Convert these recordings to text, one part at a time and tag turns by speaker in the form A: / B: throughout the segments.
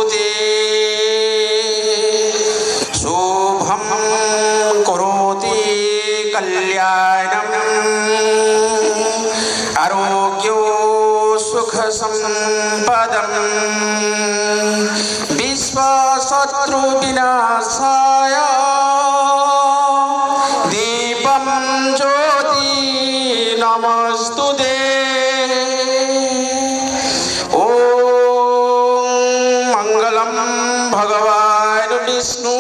A: नमस्तुते शुभं करोति कल्याणम् आरोग्यो सुख संपदम् विश्वशत्रु विनाशाय दीपं ज्योति नमस्तुते मंगलम भगवान विष्णु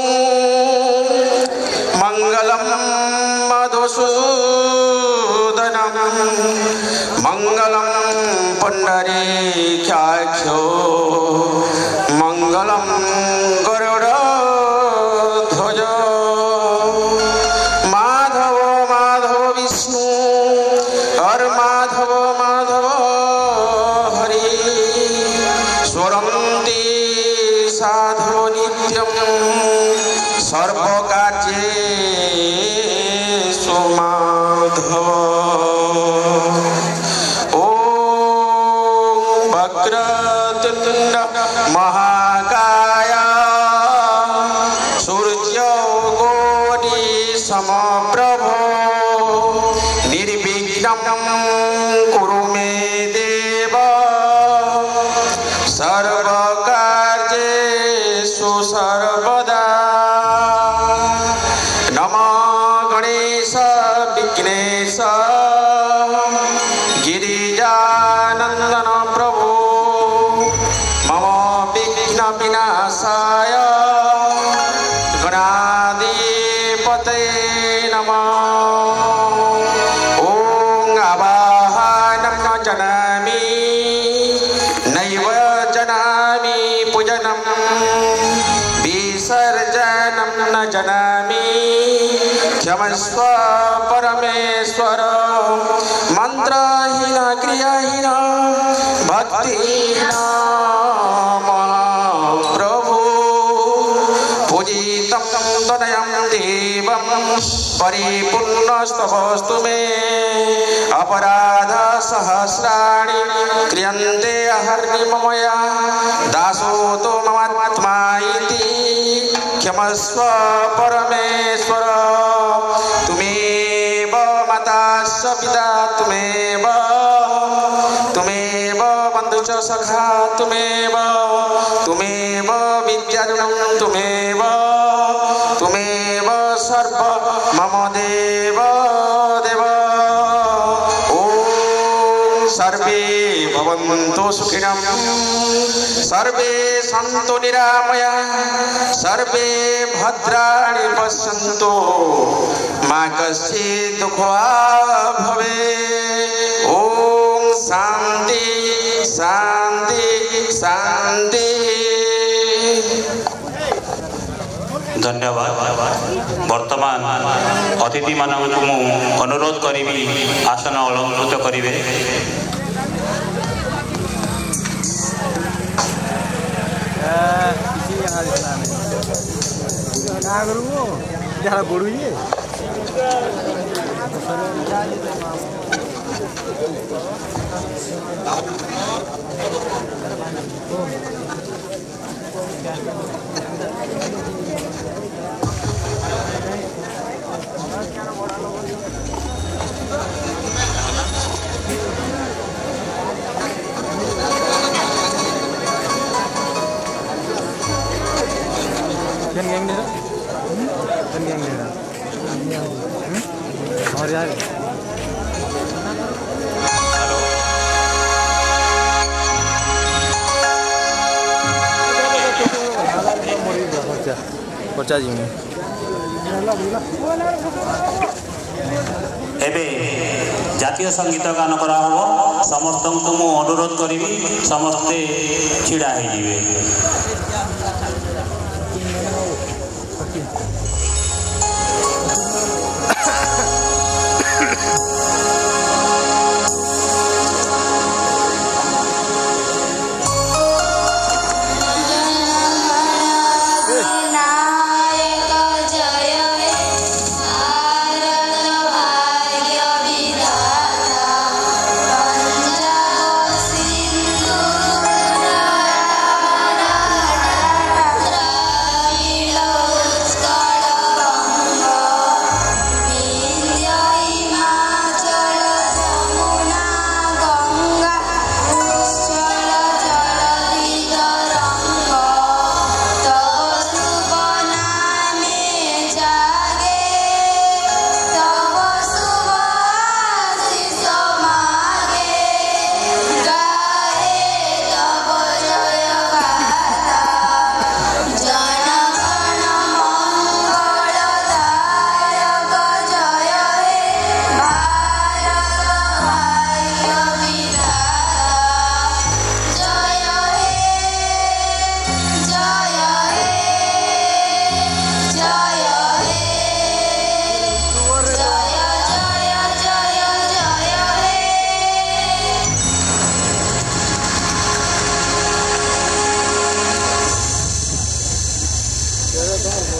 A: मंगलम मधुसूदनम मंगलम पुंडरीकाक्षो मंगलम गरुड़ध्वज माधव माधव विष्णु और माधव माधव हरि स्वरन्ति साधु नित्यं सर्वकार्येषु माधव ॐ वक्रतुण्ड महाकाय सूर्यकोटि समप्रभ निर्विघ्नं कुरु मे देव सर्वकार्येषु सर्वदा नमो गणेश विघ्नेश गिरिजानन्दन प्रभु मम विघ्न विनाशाय गणाधिपतये नमः ॐ आवाहनं न जानामि नैव जानामि पूजनं विसर्जनं न जानामि क्षमस्व परमेश्वर मंत्रहीन क्रियाहीन भक्तिहीन महाप्रभु पूजितं तनयं देवं परिपूर्णस्तवस्तु मे अपराध सहस्राणि क्रियन्ते हरिममया दासोतो ममात्मा इति क्षमस्व परमेश्वर तुमेव माता च पिता तुमेव बन्धु च सखा तुमेव विद्याधनं तुमेव सर्व मम देव देव ॐ सर्वे भवन्तु सुखिनः सर्वे सन्तु निरामया सर्वे भद्राणि पश्यन्तु मा कश्चित् दुःखभाग् भवेत् ॐ शान्ति शान्ति शान्ति।
B: धन्यवाद। वर्तमान अतिथि मानक अनुरोध करी आसन अलंकृत करेंगे।
C: और यार
B: एबे जातीय संगीत गान करा हो समस्त को मु अनुरोध करी समस्ते छिड़ा हो जिवे।
D: Jaya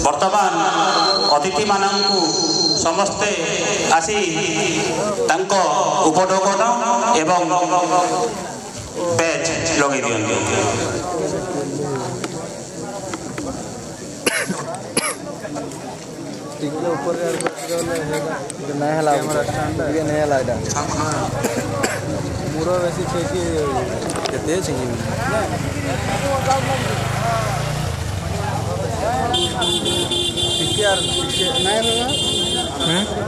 B: वर्तमान अतिथि मानू समस्ते आसी तांको उपढोकन एवं बैच लगे दियंती।
C: टिके ऊपर नहीं हला ये नहीं हला इधर मुरो वैसे छे कि केते छै कि टिके यार टिके नहीं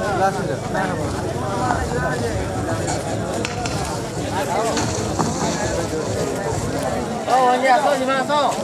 C: ना लास्ट नहीं हो anh ya sao gimana sao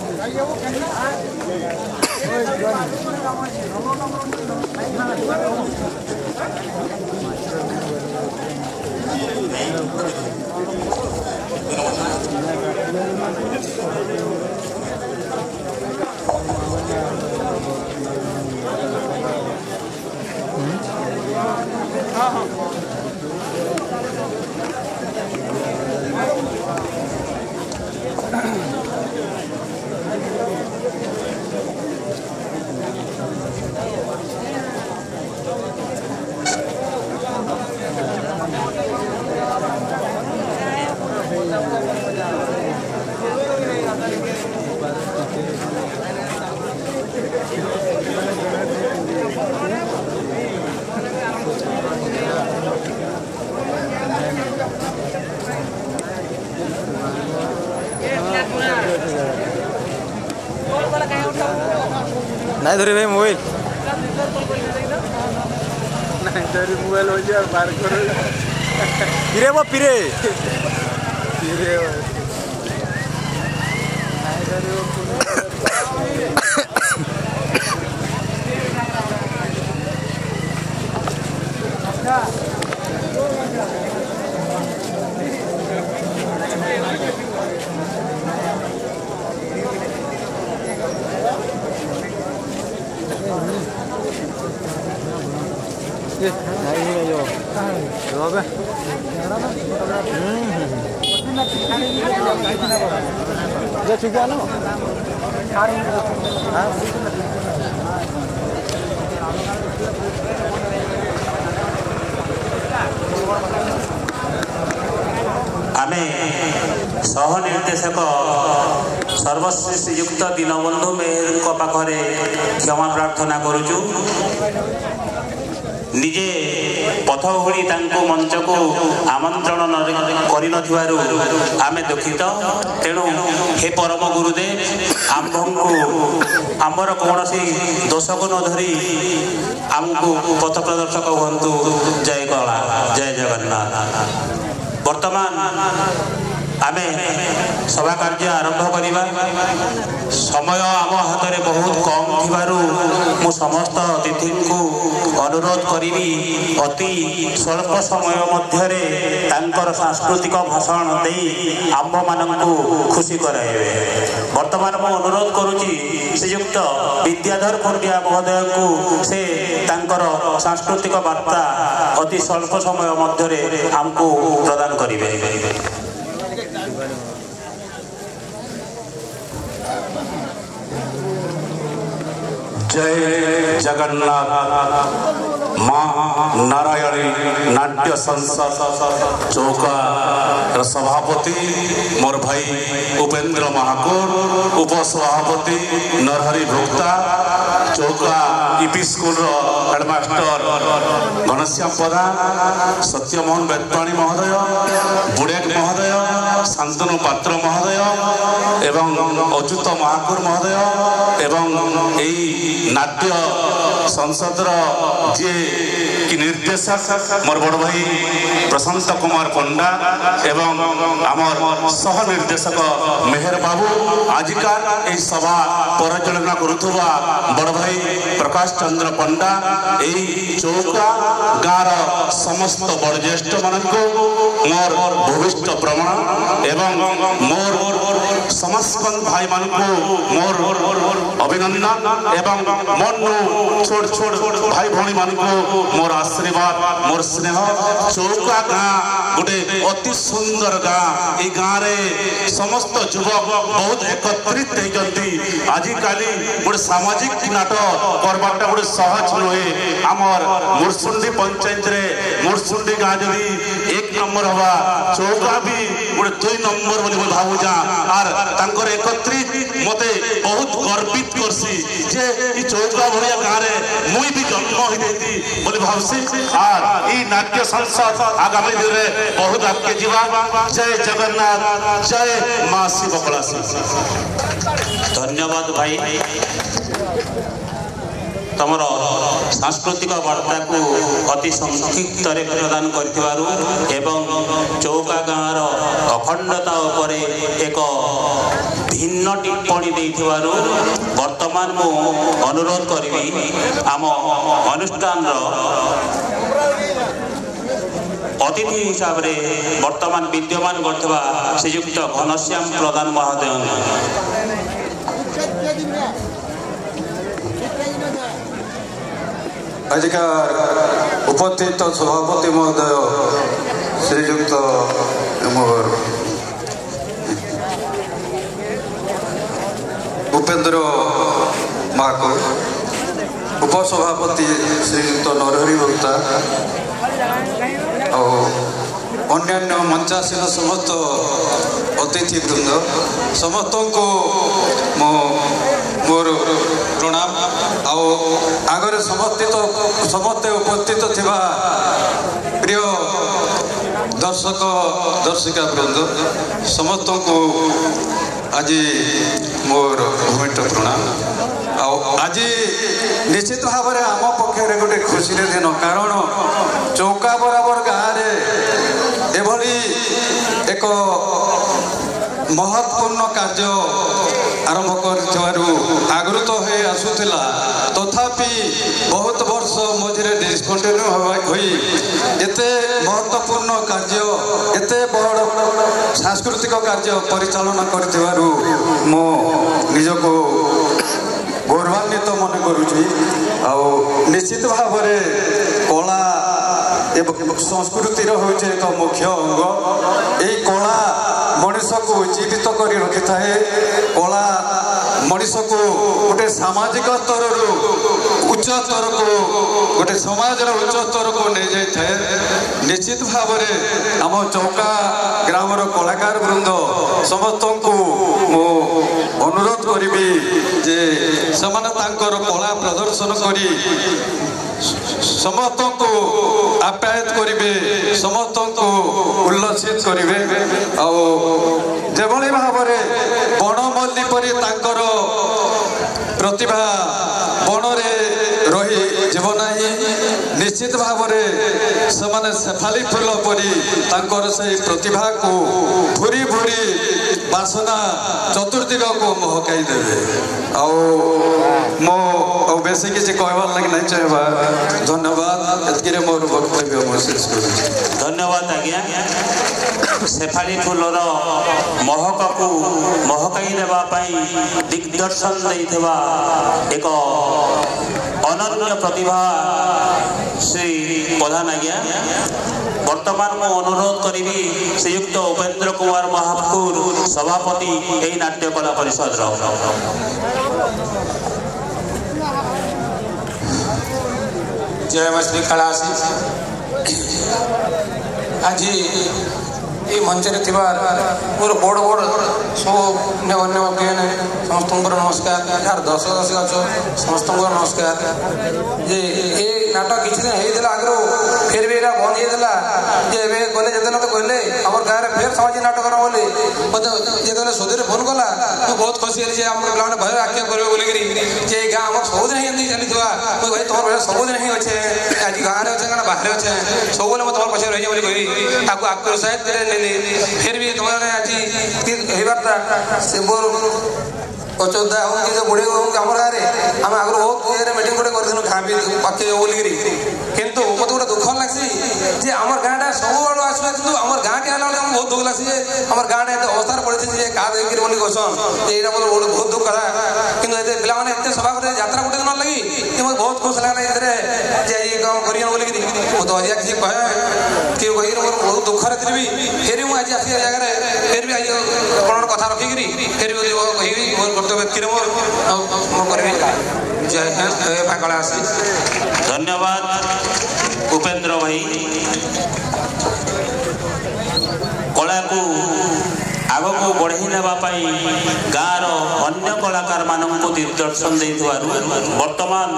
C: नहीं धरी भाई मोबाइल नहीं धरी मोबाइल हो जाए बार करो पिरे वो पिरे पिरे नहीं धरी वो नहीं जो जवाब है जो चुका ना
B: आमे सह निर्देशक सर्वश्री श्रीयुक्त दीनबंधु मेहर पाखरे क्षमा प्रार्थना करुचु। निजे पथ भूली मंच को आमंत्रण कर आमे दुखित। तेणु हे परम गुरुदेव आमर कौन दोष को न धरी आमको पथ प्रदर्शक हूँ। जय कला जय जगन्नाथ। वर्तमान आमे सभा कार्य आरंभ करवा। समय आम हाथ में बहुत कम थिबारु मु समस्त अतिथि को अनुरोध करी अति स्वल्प समय मध्य तांकर सांस्कृतिक भाषण दे आंब मानू खुशी कराइबे। वर्तमान मु अनुरोध करुची श्रीयुक्त विद्याधर खुंडिया महोदय को से तांकर सांस्कृतिक वार्ता अति स्वल्प समय मध्य आमको प्रदान करिवे।
A: जय जगन्नाथ। माँ नारायणी नाट्य संसद चौका सभापति मोर भाई उपेंद्र महाकुर, उपसभापति नरहरि भोक्ता, चौका ईपी स्कूल हेडमास्टर घनश्याम प्रधान, सत्यमोहन बेतपाणी महोदय, बुड़ेक महोदय, शांतनु पात्र महोदय एवं अच्युत महाकुर महोदय एवं यही नाट्य संसद जे कि निर्देशक मोर बड़ भाई प्रशांत कुमार पंडा एवं आमर सह निर्देशक मेहर बाबू आजिकार ए सभा परिचालना करुवा बड़ भाई प्रकाश चंद्र पंडा यही चौका गाँव समस्त बड़ज्येष्ठ मान मोर भूमिष्ठ प्रमाण एवं मोर समस्त भाई मान मोर अभिनंदन एवं मन छोट छोट भाई भौणी मान मोर आशीर्वाद मोर स्नेह चौका गाँ गोटे अति सुंदर गाँ ये गाँ रे समस्त युवक बहुत एकत्रित होती आजिकाली गोटे सामाजिक नाटक करवाटा गोटे सहज नुहे आमर मुरसुंडी पंचायत रे मुरसुंडी गाँ जदि 1 नंबर हवा चौका भी गोटे 2 नंबर बोली भावुचा आर तांकर एकत्रित मते बहुत गर्वित करसी जे ई चौका भलिया गाँ रे मुई भी जन्म होती बोली भावसी आर ई नाट्य संसद आगामी दिन रे बहुत आगे जीवा जय जगन्नाथ जय मां शिव कलासी
B: धन्यवाद भाई तमर सांस्कृतिक वार्ता को अति संक्षिप्त प्रदान करिथिबारु एवं चौका गाँर अखंडता उपर एक भिन्न टिप्पणी देथिबारु वर्तमान मु अनुरोध करिबी आम अनुष्ठान अतिथि हिसाब रे वर्तमान विद्यमान करथिबा श्रीयुक्त घनश्याम प्रधान महोदय
D: आजिकार उपस्थित सभापति महोदय श्रीयुक्त उपेन्द्र महाकुर उपसभापति श्रीयुक्त नरहरि भक्ता और अन्यान्य मंचासीन समस्त अतिथि वृंद समस्त को मोर प्रणाम आगे समस्ते उपस्थित थिबा प्रिय दर्शक दर्शिका वृंद समस्त को आज मोर भूमिष्ठ प्रणाम आज निश्चित भाव में आम पक्षे गोटे खुशी दिन कारण चौका बराबर गाँव एभली एक महत्वपूर्ण कार्य आरंभ कर आगृत हो आसूला तथापि बहुत वर्ष मझे डिस्कंटिन्यू एते महत्वपूर्ण कार्य एते बड़ सांस्कृतिक कार्य परिचालना कर निजको गौरवान्वित मन करुची निश्चित भाव में कला संस्कृतिर होचे एक मुख्य अंग यही कला मनीष को जीवित कर रखि थाए कला मनीष को गोटे सामाजिक स्तर उच्च स्तर को गोटे समाज उच्च स्तर को नहीं जाए निश्चित भाव में आम चौका ग्रामर कलाकार वृंद समस्त को अनुरोध करी जे समान तांकर कला प्रदर्शन करी समस्त को आप्यायित करेंगे समस्त को उल्लसित करेंगे जेभली भाव में बनमल्ली परी तांकर प्रतिभा बणरे रही जीवना निश्चित भाव में से शेफाली फूल परी तांकर से प्रतिभा को भूरी भूरी बासना चतुर्दिग को महकाई देवे बेस किसी कहबार लगे नहीं चाहबा धन्यवाद एतके मोर वक्तव्य शेष कर
B: धन्यवाद आज्ञा शेफाली फूलर महक को महकाई देवाई दिग्दर्शन देइथिबा एक अनन्य प्रतिभा श्री प्रधान आज्ञा वर्तमान मु अनुरोध करी श्रीयुक्त उपेन्द्र कुमार महाकुर सभापति यही नाट्य कला परिषद
E: जय श्री कलासी आज ये मंचर मोर बड़ बड़ सब अन्य समस्त नमस्कार यार दर्शक दर्शक अच्छो समस्त नमस्कार जे ये नाटक किसी दिन होता आगु फिर भी यहाँ बंद होता गले जिते तो कहले आम गाँव में फिर सामाजिक नाटक कर बोली मत जो सुधीर फोन कला मुझे बहुत खुशी है आम पे भय आख्या कर बोलिकी गाँ आम सबुदिन चली भाई तुम सबुदिन ही अच्छे आज गाँव में अच्छे क्या बाहर अच्छे सब मैं तुम पचे रही कही आक्रोशायित फिर भी तुम्हारे आज मोर अचोदा हो कि बुढ़े हो आम गाँव में आम आगे बहुत मीटिंग गोटे कर खाँ पी पाखे बोलिकी कितु मत गोटे दुख लग्सी जे आम गाँटा सब आड़ आसवा कि आम गाँ के आम बहुत दुख लग्सी आम गाँटा एत अवस्था पड़े क्या देखिए बोली कहसन यहाँ मोर बहुत दुख कथा कि पे सभा कर यात्रा गोटे दिन लगी बहुत खुश लगे ये कम कर बोलिकी ମୁଁ ତ ଅଧିକା କିଛି କହେ କିଏ କହିକି ମୋର ବହୁତ ଦୁଃଖରେ ଥିବି ଫେରି ମୁଁ ଆଜି ଆସିବା ଜାଗାରେ ଫେର ବି ଆଜି ଆପଣଙ୍କର କଥା ରଖିକିରି ଫେର ବି କହିବି ମୋର କର୍ତ୍ତବ୍ୟ ଏତିକିରେ ମୁଁ କରିବି। ଜୟ ହିନ୍ଦ ପାଗଳା ଆସି
B: ଧନ୍ୟବାଦ ଉପେନ୍ଦ୍ର ଭାଇ। କଳାକୁ ଆଗକୁ ବଢ଼େଇ ନେବା ପାଇଁ ଗାଁର ଅନ୍ୟ କଳାକାରମାନଙ୍କୁ ଦିଗ୍ଦର୍ଶନ ଦେଇଥିବାରୁ ବର୍ତ୍ତମାନ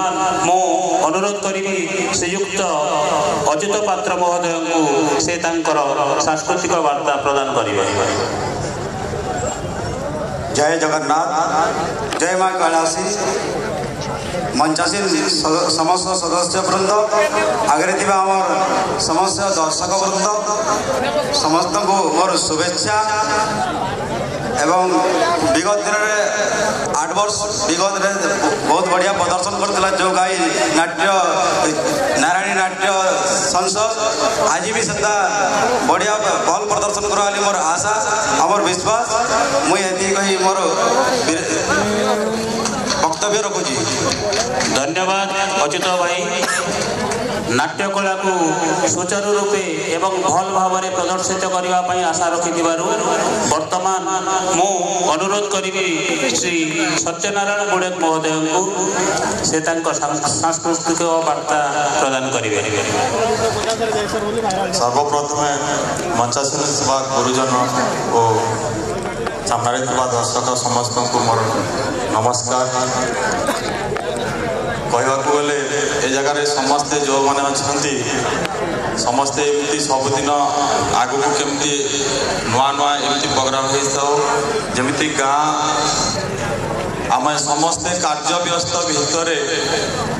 B: ମୁଁ ଅନୁରୋଧ କରିବି ଶ୍ରୀଯୁକ୍ତ ଅଜିତ ପାତ୍ର ମହୋଦୟଙ୍କୁ ସେ ତାଙ୍କର ସାଂସ୍କୃତିକ ବାର୍ତ୍ତା ପ୍ରଦାନ କରିବେ।
D: जय जगन्नाथ, जय माँ कैलासी। मंचासीन समस्त सदस्य वृंद आगे थी आमर समस्त दर्शक वृंद समस्त को मोर शुभेच्छा एवं विगत दिन में 8 वर्ष विगत बहुत बढ़िया प्रदर्शन करता जो गाई नाट्य नारायणी नाट्य संसद आज भी से बढ़िया भल प्रदर्शन करा मोर आशा आमर विश्वास मुझे कही मोर वक्तव्य रखुची।
B: धन्यवाद अच्युत भाई। नाट्यकला को सुचारू रूपे एवं भल भाव में प्रदर्शित करने आशा रखि वर्तमान मु अनुरोध करी श्री सत्यनारायण बुड़ेक महोदय को से सांस्कृतिक वार्ता प्रदान करेंगे।
F: सर्वप्रथम मंचासीन थी गुरुजन और सामने दर्शक समस्त को मोर नमस्कार। कहवाक गले ए जगार समस्ते जो मैंने अच्छा समस्ते एमती सबुदिन आगू केमती नुआ नुआ एमती प्रोग्राम जमी गाँ आम समस्ते कार्य व्यस्त भितर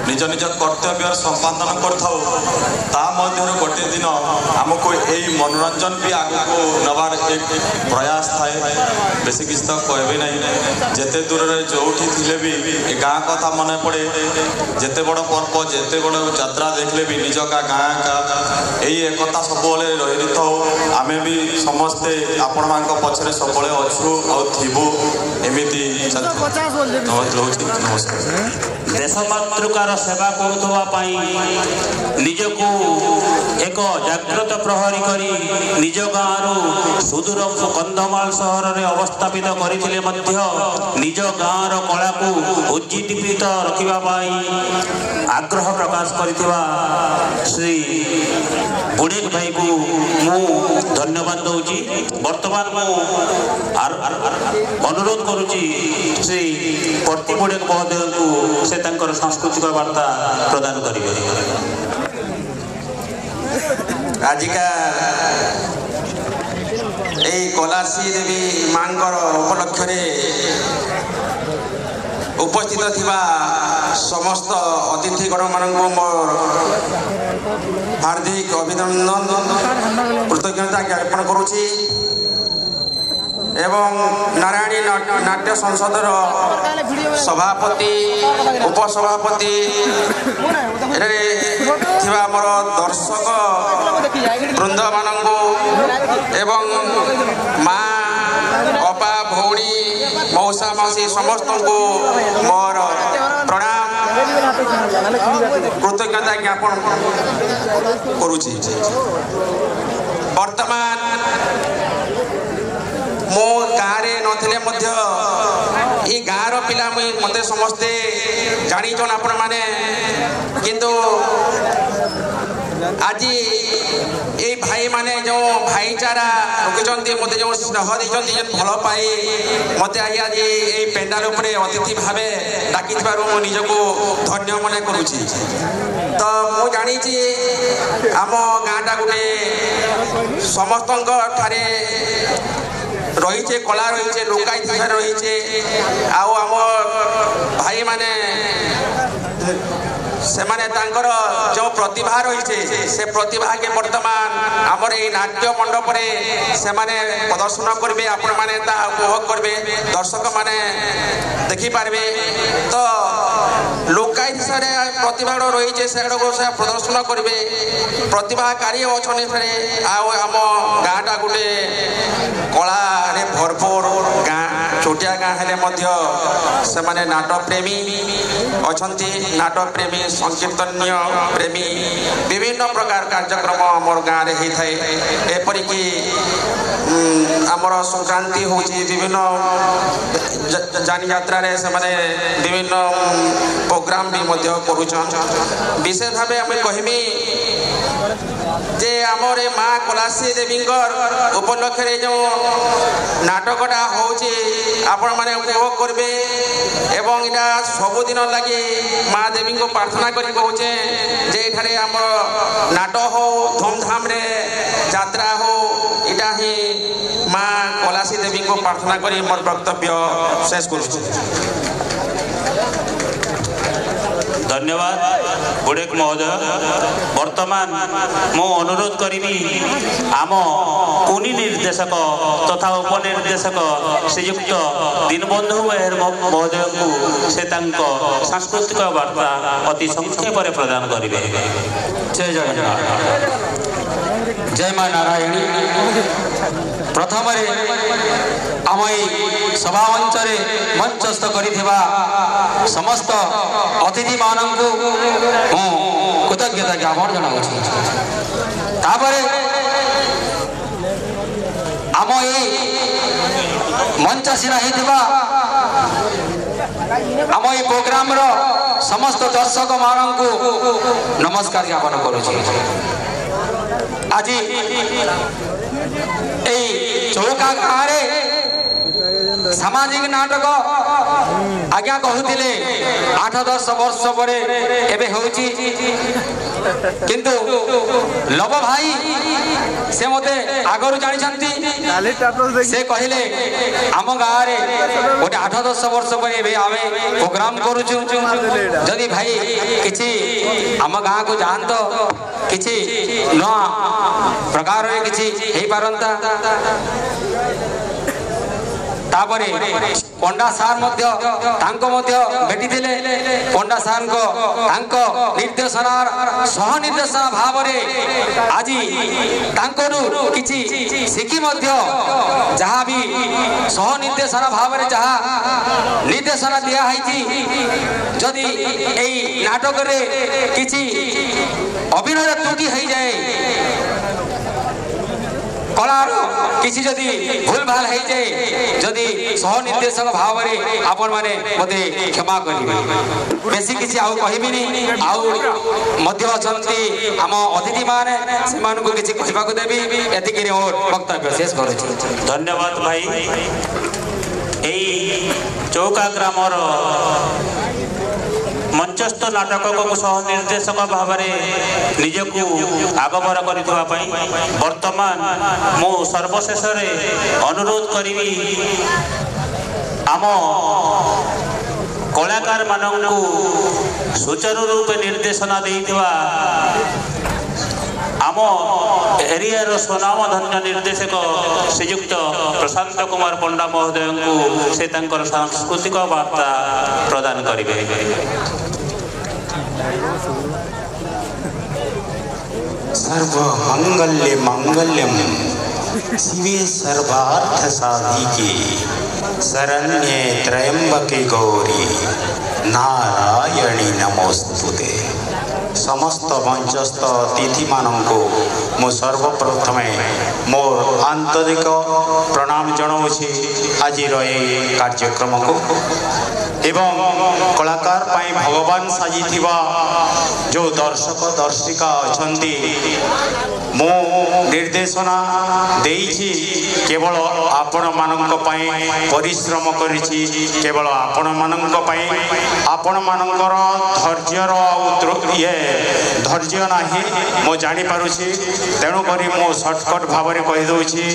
F: निज निज कर्तव्य संपादन कर गोटे दिन आमको यही मनोरंजन भी आग को नबार एक प्रयास थाए। बेसी किसी तो कहबी ना जिते दूर जो थे भी गाँ कथा मन पड़े जिते बड़ पर्व जिते बड़ यात्रा देखले भी निज का गाँ का यही एकता सब रही था। आम भी समस्ते आपण मान पछरे सब अच्छू आबू एमती
B: देश मातृकार सेवा करुवाई निजको एक जागृत प्रहरी करी निज गाँव सुदूर कंधमाल सहर में अवस्थापित करथिले मध्य निज गाँव कला को उज्जीवित रखाई आग्रह प्रकाश करथिबा श्री बुड़ेक भाई को मु धन्यवाद दूची। वर्तमान मु अनुरोध करुची श्री प्रति बुड़ेक महोदय को से तांकर सांस्कृतिक वार्ता प्रदान करेंगे।
G: आजिका यही कैलासी देवी मांकर उपलक्ष्य उपस्थित थिबा समस्त अतिथिगण मानक मोर हार्दिक अभिनंदन कृतज्ञता ज्ञापन करुछि एवं नारायणी नाट्य संसदर सभापति उपसभापति मोर दर्शक वृंद मानू एवं माँ अपा भौणी मौसा मौसी समस्त को मोर प्रणाम कृतज्ञता ज्ञापन करुछि। वर्तमान मो गाँव नथिले मध्य ये गाँव पिला मते समस्ते जानिछन आपण माने किंतु आज ये भाई माने जो भाईचारा रखिछन्ती मते जो स्नेह दैछन्ती जे भल पाई मते आज ये पेंडाल उपरे अतिथि भावे डाकिथिबारु मो निजको धन्य मने करूछि। तो मु जानिछि आम गाँटा गुटे समस्तंक ठारे रही कला रही लोकायत रही आम भाई माने से माने तांकर जो प्रतिभा रही से प्रतिभा के वर्तमान आमर ये नाट्य मंडप से माने प्रदर्शन करेंगे आपण माने उपभोग करेंगे दर्शक माने देखी पारे। तो लोकायत प्रतिभा रही से प्रदर्शन करेंगे प्रतिभाकारी अच्छा आम गाँटा गोटे कला भरपूर गाँ ଛୋଟିଆ ଗାଁ ହେଲେ ମଧ୍ୟ ସେମାନେ ନାଟ ପ୍ରେମୀ ଅଛନ୍ତି। ନାଟ ପ୍ରେମୀ, ସଂକୀର୍ତ୍ତନ୍ୟ ପ୍ରେମୀ, ବିଭିନ୍ନ ପ୍ରକାର କାର୍ଯ୍ୟକ୍ରମ ଆମର ଗାଁରେ ହେଇଥାଏ। ଏପରିକି ଆମର ସଂକ୍ରାନ୍ତି ହେଉଛି, ବିଭିନ୍ନ ଯାନିଯାତ୍ରାରେ ସେମାନେ ବିଭିନ୍ନ ପ୍ରୋଗ୍ରାମ ବି ମଧ୍ୟ କରୁଛନ୍। ବିଶେଷ ଭାବେ ଆମେ କହିବି ଯେ ଆମର ଏ ମା କଲାସି ଦେବୀଙ୍କର ଉପଲକ୍ଷରେ ଯେଉଁ ନାଟକଟା ହେଉଛି ଆପଣମାନେ ଉପଭୋଗ କରିବେ ଏବଂ ଏଇଟା ସବୁଦିନ ଲାଗି ମା ଦେବୀଙ୍କୁ ପ୍ରାର୍ଥନା କରି କହୁଛେ ଯେ ଏଠାରେ ଆମର ନାଟ ହଉ, ଧୁମଧାମରେ ଯାତ୍ରା ହଉ, ଏଇଟା ହିଁ ମା କଲାସି ଦେବୀଙ୍କୁ ପ୍ରାର୍ଥନା କରି ମୋର ବକ୍ତବ୍ୟ ଶେଷ କରୁଛି।
B: धन्यवाद गुड़ेक महोदय। वर्तमान मु अनुरोध करी आम कुनी निर्देशक तथा उपनिर्देशक श्रीयुक्त दीनबंधु मेहर महोदय को से सांस्कृतिक वार्ता अति संक्षेप प्रदान करेंगे।
H: जय जगन्नाथ, जय माँ नारायणी। प्रथम आम सभा मंच मंचस्थ करिथिबा समस्त अतिथि मानू कृतज्ञता ज्ञापन जनाऊँगी। तापर आम ये मंचासीन होता आम ये प्रोग्राम रो समस्त दर्शक मानू नमस्कार ज्ञापन करुँची। आज चौका गाँव सामाजिक नाटक आज्ञा कहते 8-10 वर्ष पर किंतु लव भाई से मते आगरू जानी से कहले आम गाँव गोटे 8-10 वर्ष पर आम प्रोग्राम करुचु जदि भाई किसी आम गाँव को जानत किसी नुआ प्रकार किसी हो पारंता। तापरे पंडा सार भेटी थे। पंडा सार निर्देशना सह निर्देशना भाव आज किसी शिखी जहाँ भी सह निर्देशना भाव जहाँ निर्देशना दिखाई जदि यही नाटक किसी अभिनय त्रुटि हो जाए कलार किसी जदि भूल भाल हो जाए जदि सह निर्देशक भाव में आपण मैंने मते क्षमा करेंगे। बेसी किसी आउ कहबिनी आउ मध्य अछंती आम अतिथि माने सेमानकु किछि कहबाकु देबी एतिके मोर वक्तव्य शेष करूछि।
B: धन्यवाद भाई। एई चौका ग्रामर मंचस्थ नाटक को सह निर्देशक भाव में निजक आगभर करने वर्तमान मु सर्वशेष अनुरोध करी आम कलाकार मानू सुचारू रूप निर्देशना देइथिबा आम एरियार सुनाम धन्य निर्देशक श्रीयुक्त प्रशांत कुमार पंडा महोदय को से सांस्कृतिक वार्ता प्रदान करेंगे।
I: सर्व मंगल्य मंगल्यम शिवे सर्वार्थ साधिके शरण्ये त्र्यंबके गौरी नारायणी नमोस्तुते। समस्त मंचस्थ अतिथि मानू मु सर्वप्रथम मोर आंतरिक प्रणाम जनाऊँगी आज कार्यक्रम को एवं कलाकार पाई भगवान साजी जो दर्शक दर्शिका अछंती मु निर्देशना देइछि केवल आपण मानक पई परिश्रम करिछि केवल आपण मानक पई आपण मानकर धैर्य नाही मो जानि पारुछि। तेणु करी मो शॉर्टकट भाव में कहि दउछि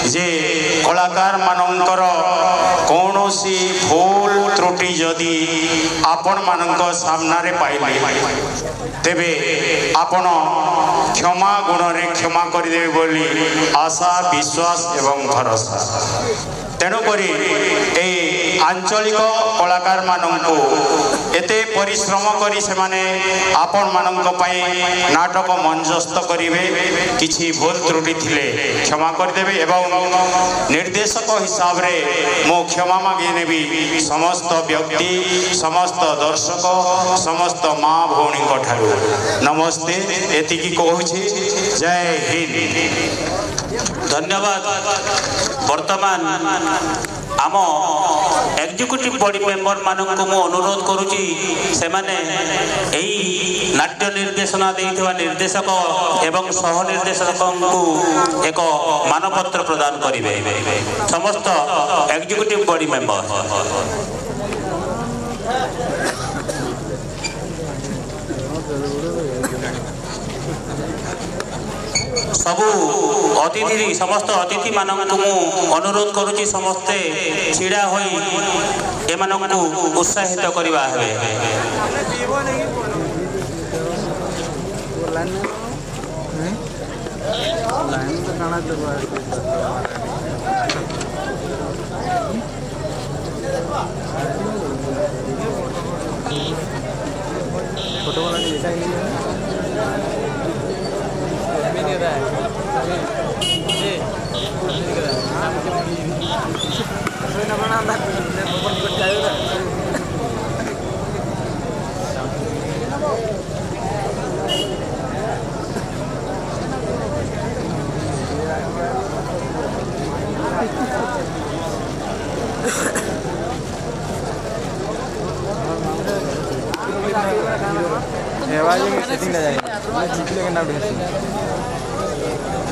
I: जे कलाकार मानकर कौनसी भूल त्रुटि जदि आपण मानक सामना रे पाइले तेबे आपण क्षमा गुण रे क्षमा करदे बोली आशा विश्वास एवं भरोसा। तेणुक आंचलिक कलाकार मानू एते परिश्रम करी से माने आपण मानक पई नाटक मंचस्थ करिवे किछि भूल त्रुटि थिले क्षमा कर देबे एवं निर्देशक हिसाब रे मो क्षमा मागे नेबी समस्त व्यक्ति समस्त दर्शक समस्त माँ भौणी ठारू नमस्ते एतिकी कहूछि जय हिंद।
B: धन्यवाद। वर्तमान आम एग्जीक्यूटिव बॉडी मेंबर मानक मु अनुरोध करुची से माने एई नाट्य निर्देशना देइथवा निर्देशक एवं सह निर्देशक को एक मानपत्र प्रदान करिवे समस्त एग्जीक्यूटिव बॉडी मेंबर। सबू अतिथि समस्त अतिथि मानक मु अनुरोध करुची समस्ते छिड़ा होई एमानकु उत्साहित करिबा हेबे।
C: फोटो वाला नहीं देखा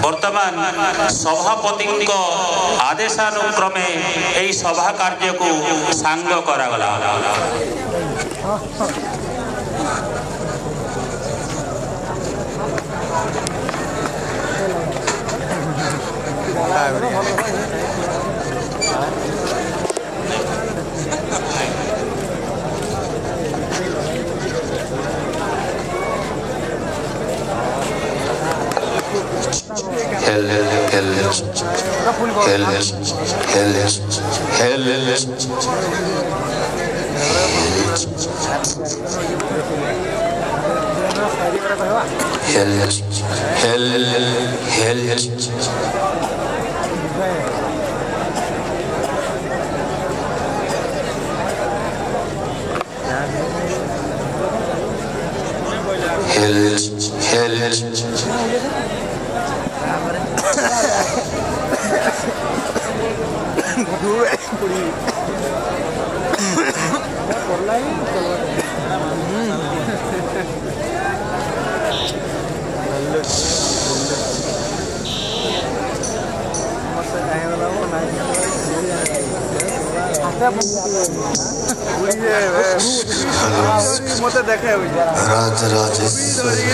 B: वर्तमान सभापति आदेशानुक्रमे यही सभा कार्य को सांग करागला।
C: मत देखा
D: राज राजेश्वरी